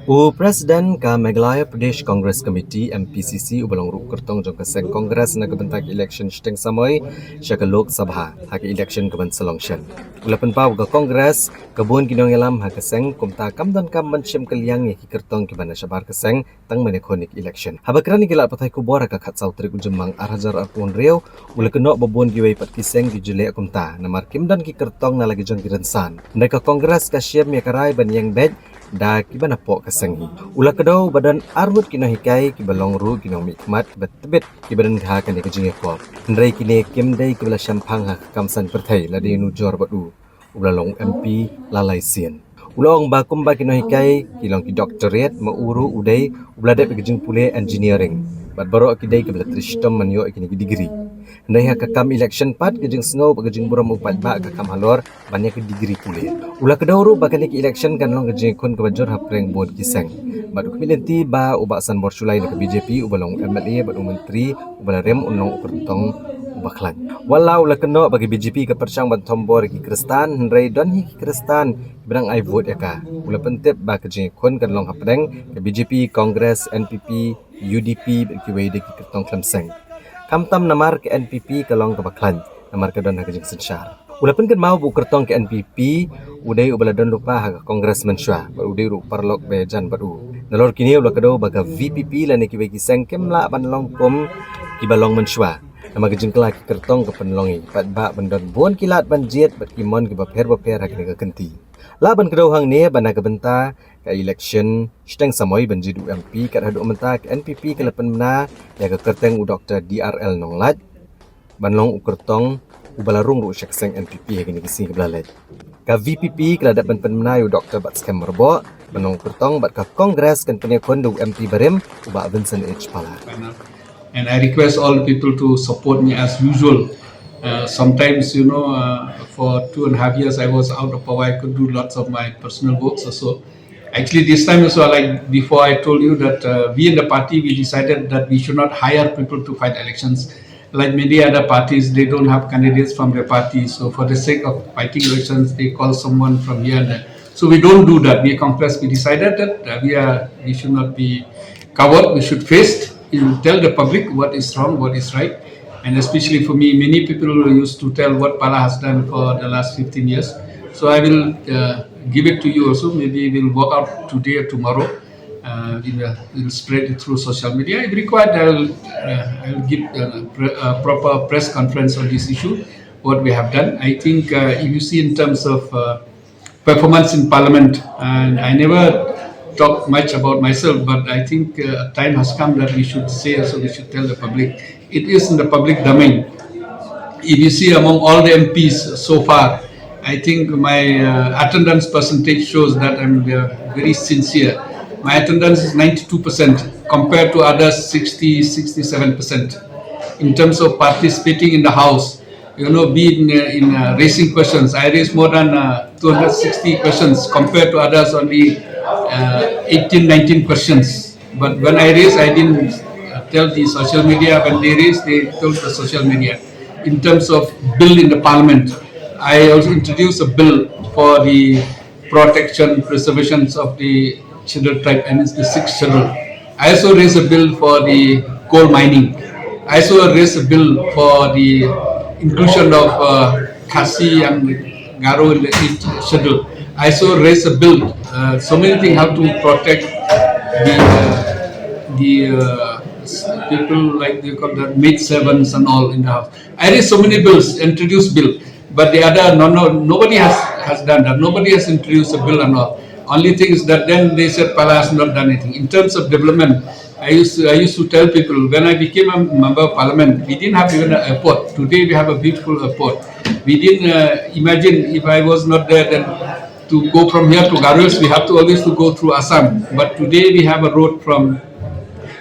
Presiden ka Meghalaya Pradesh Congress Committee MPCC ubalong ru kertong jong ka Seng Congress na kebentak election Shiteng Samoi sya ka Lok Sabha ha ka election keban Shillong shen. Ulapan pa ka Congress kabun kinong yalam ha ka Seng kumta kamdan kam mansyam kaliang ki kertong ki bana syabar ka Seng tang menekonik election. Habakran ni gila patay kubor ka khatsau trik ujemang arhajar akun reu ula kenok babun ki wei pat ki Seng ki jule kumta namar kimdan ki kertong na lagi jong ki rensan. Mereka Congress ka syem ya karai ban yang bed da kibana po kasengi ula kedau badan armut kino hikai kibalong ru kino mikmat betebet kibadan ha kan ikajinge ko ndrai kine kimdai kibala syampang ha kamsan perthai ladi nujor badu ula long MP lalai sien ulong bakum ba kino hikai kilong ki doctorate mauru udai ublade ikajing pule engineering bat baro akidai kibala tristom manyo ikini ki degree ndai ha kakam election pat kajing sngau kajing buram upat ba kakam halor banyak ki degree pule ula kedauru bakani ki election kan long kajing kun kabajor hapreng board ki Seng badu kemilenti ba ubasan borsulai ke BJP ubalong MLA badu menteri ubala rem unong ukertong ubaklan wala ula keno bagi BJP ke percang ban tombor ki Kristan ndai don hi ki Kristan berang I vote yaka ula pentep ba kajing kun kan long hapreng ke BJP Congress NPP UDP ki wede ki kertong klam Seng kamtam namar ke NPP kalong ke baklan namar ke don hakajing sensyar ulapan kan mau bu kertong ke NPP udai ubala don lupa ha congressman syah udai ru parlok be jan badu nalor kini ula kedo baga VPP la ne ki bagi Seng kemla ban longkom ki balong mensyua nama gejeng kela ki kertong ke penlongi pat ba bandon bon kilat ban jet bat kimon ki baper ha kene kenti la ban kedo hang ne ban ke benta ke election Shiteng Samoi ban jidu MP kat hadu menta ke NPP ke lepen mena ya ke kerteng u Dr DRL nonglat ban long u kertong ubalarung ru syak Seng NPP hagini kisi keblalet ka VPP kelada ban penmenayu Dr bat scam merbo banong kertong bat ka Congress kan penyakon du MP barem uba Vincent Pala and I request all people to support me as usual. Sometimes, for 2.5 years I was out of power. I could do lots of my personal works also. Actually, this time also, like before, I told you that we in the party, we decided that we should not hire people to fight elections. Like many other parties, they don't have candidates from their party. So for the sake of fighting elections, they call someone from here and there. So we don't do that. We Congress, we decided that we should not be coward. We should face, tell the public what is wrong, what is right. And especially for me, many people used to tell what Pala has done for the last 15 years. So I will give it to you also. Maybe we'll work out today or tomorrow. We'll spread it through social media. If required, I'll give a proper press conference on this issue, what we have done. I think if you see in terms of performance in Parliament, and I never talk much about myself, but I think time has come that we should say, so we should tell the public. It is in the public domain. If you see among all the MPs so far, I think my attendance percentage shows that I'm very sincere. My attendance is 92% compared to others 67%. In terms of participating in the House, be in raising questions, I raised more than 260 questions compared to others only 18, 19 questions. But when I raised, I didn't tell the social media. When they raised, they told the social media. In terms of bill in the Parliament, I also introduced a bill for the protection, preservation of the scheduled tribe, and it's the 6th schedule. I also raised a bill for the coal mining. I also raised a bill for the inclusion of Khasi and Garo in the 8th schedule. I also raised a bill. So many things have to protect the people, like they call that maid servants and all in the house. I raised so many bills, introduced bill, but the other nobody has done that. Nobody has introduced a bill and all. Only thing is that then they said Pala has not done anything. In terms of development, I used to tell people when I became a member of Parliament, we didn't have even an airport. Today we have a beautiful airport. We didn't imagine if I was not there, then to go from here to Garuls, we have to always to go through Assam. But today we have a road from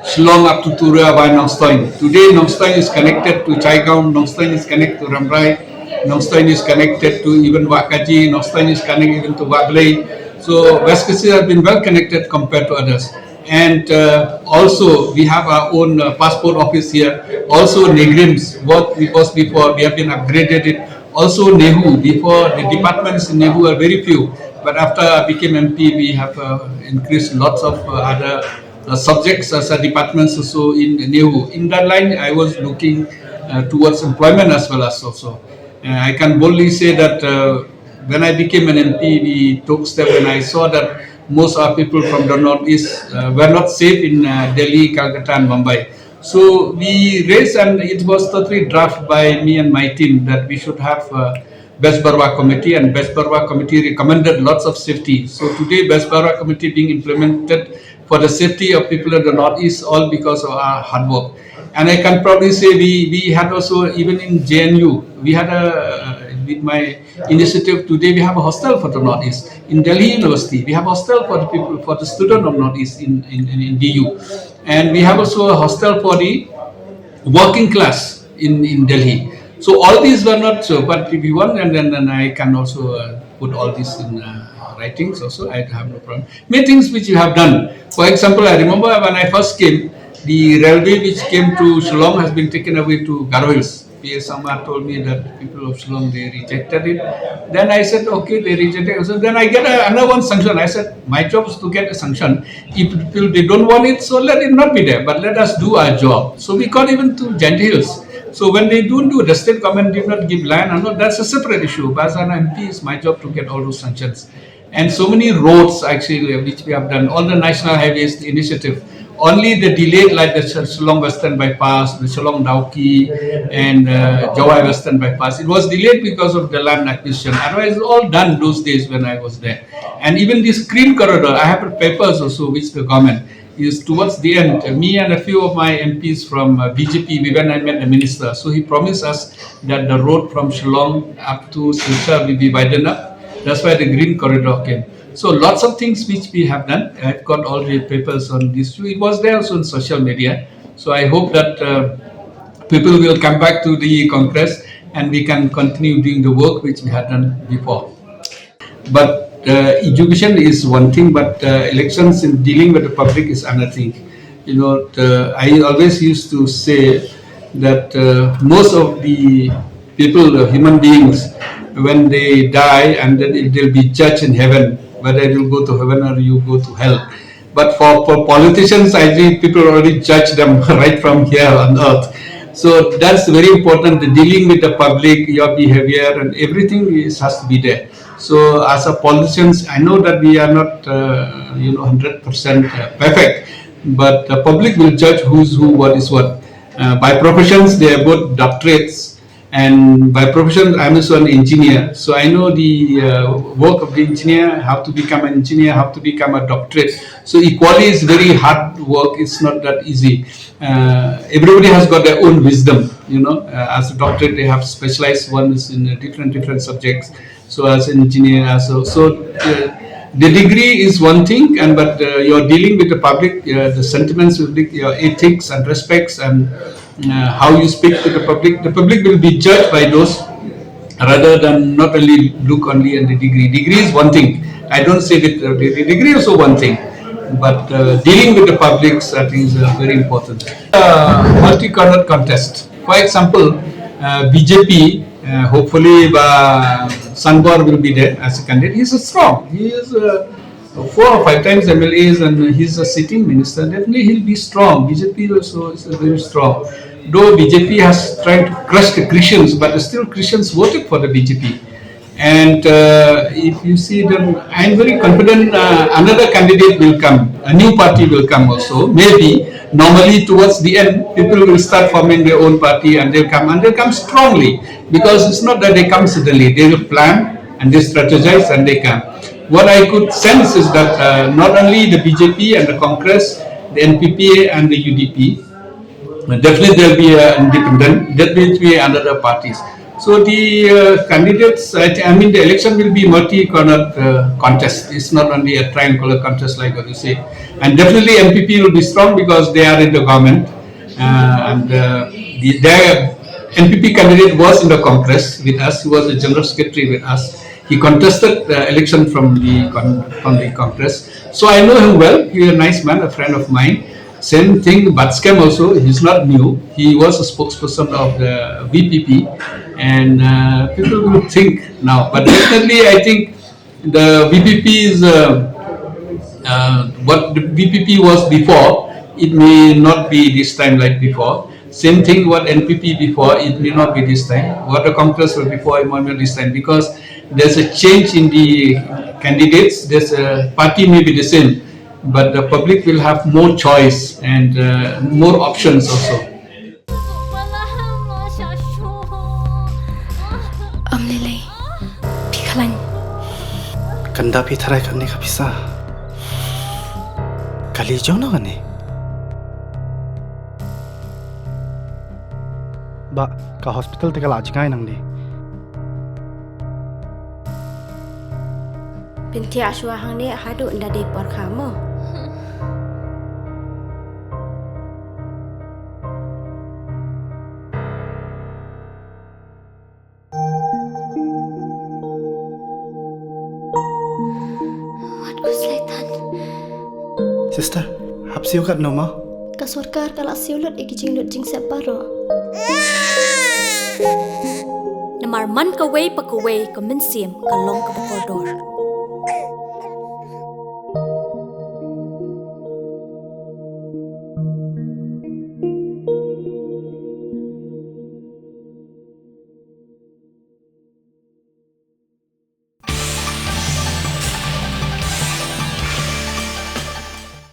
Shillong up to Turia by Nongstoin. Today Nongstoin is connected to Chaigaon, Nongstoin is connected to Ramrai, Nongstoin is connected to even Wakaji, Nongstoin is connected even to Wagley. So West Kesi has been well connected compared to others. And also we have our own passport office here. Also Negrims, what it was before, we have been upgraded it. Also Nehu, before the departments in Nehu are very few. But after I became MP, we have increased lots of other subjects as departments also in new. In that line, I was looking towards employment as well as also. I can boldly say that when I became an MP, we took step and I saw that most of people from the northeast were not safe in Delhi, Calcutta, and Mumbai. So we raised, and it was totally draft by me and my team that we should have Best Barwa Committee, and Best Barwa Committee recommended lots of safety. So today, Best Barwa Committee being implemented for the safety of people in the northeast, all because of our hard work. And I can probably say we had also, even in JNU, we had with my initiative today, we have a hostel for the northeast. In Delhi University, we have a hostel for the people, for the student of northeast in DU. And we have also a hostel for the working class in Delhi. So all these were not so, but if you want, and then I can also put all this in writings also. I have no problem. Many things which you have done. For example, I remember when I first came, the railway which came to Shillong has been taken away to Garo Hills. Someone told me that people of Shillong, they rejected it. Then I said, okay, they rejected it. So then I get another one sanction. I said, my job is to get a sanction. If people they don't want it, so let it not be there. But let us do our job. So we got even to Gent Hills. So when they don't do, the state government did not give land, and all, that's a separate issue. But as an MP, it's my job to get all those sanctions. And so many roads actually which we have done, all the national highways, the initiative. Only the delayed, like the Shillong Western Bypass, the Shillong Dauki, and Jawai Western Bypass, it was delayed because of the land acquisition. Otherwise, it's all done those days when I was there. And even this green corridor, I have papers also which the government is towards the end. Me and a few of my MPs from BJP, we went and met the minister. So he promised us that the road from Shillong up to Silchar will be widened up. That's why the green corridor came. So lots of things which we have done. I've got all the papers on this too. It was there also on social media. So I hope that people will come back to the Congress and we can continue doing the work which we had done before. But education is one thing, but elections in dealing with the public is another thing. You know, I always used to say that most of the people, human beings, when they die and then they'll be judged in heaven, whether you go to heaven or you go to hell. But for politicians, I think people already judge them right from here on earth. So that's very important. Dealing with the public, your behavior and everything has to be there. So as a politicians, I know that we are not 100% perfect, but the public will judge who's who, what is what. By professions, they are both doctorates. And by profession, I'm also an engineer. So I know the work of the engineer, how to become an engineer, how to become a doctorate. So equally is very hard work. It's not that easy. Everybody has got their own wisdom. As a doctorate, they have specialized ones in different subjects. So as an engineer, the degree is one thing, but you're dealing with the public, the sentiments, your ethics and respects, and how you speak to the public. The public will be judged by those rather than not only look only at the degree. Degree is one thing. I don't say that the degree is also one thing, but dealing with the public, I think, is very important. Multicolor contest. For example, BJP. Hopefully, Sanbor will be there as a candidate. He's strong. He is 4 or 5 times MLAs and he's a sitting minister. Definitely, he'll be strong. BJP also is very strong. Though BJP has tried to crush the Christians, but still Christians voted for the BJP. And if you see them, I'm very confident another candidate will come. A new party will come also. Maybe. Normally, towards the end, people will start forming their own party and they'll come strongly, because it's not that they come suddenly. They will plan and they strategize and they come. What I could sense is that not only the BJP and the Congress, the NPP and the UDP, definitely there will be an independent, there will be another parties. So the candidates, the election will be multi-corner contest. It's not only a triangular contest like what you say. And definitely NPP will be strong because they are in the government. Their NPP candidate was in the Congress with us. He was the general secretary with us. He contested the election from the Congress. So I know him well. He's a nice man, a friend of mine. Same thing, Batskem also, he's not new. He was a spokesperson of the VPP, and people will think now. But definitely, I think the VPP is what the VPP was before. It may not be this time like before. Same thing what NPP before, it may not be this time. What the Congress was before, it might not be this time, because there's a change in the candidates. There's a party may be the same, but the public will have more choice and more options also. Lily, Pikalan. Kanda pi tharai kan ni ka bisa. Kali jauh na kan ni? Ba, ka hospital te ka laj kai nang ni. Binti Ashwa hang ni hadu nda de por kamu. Sister, hap siu kat no ma? Ka sarkar kala siulut ikijing lut jing separo. Namar man ka way pa ka way ka minsiam ka long ka koridor.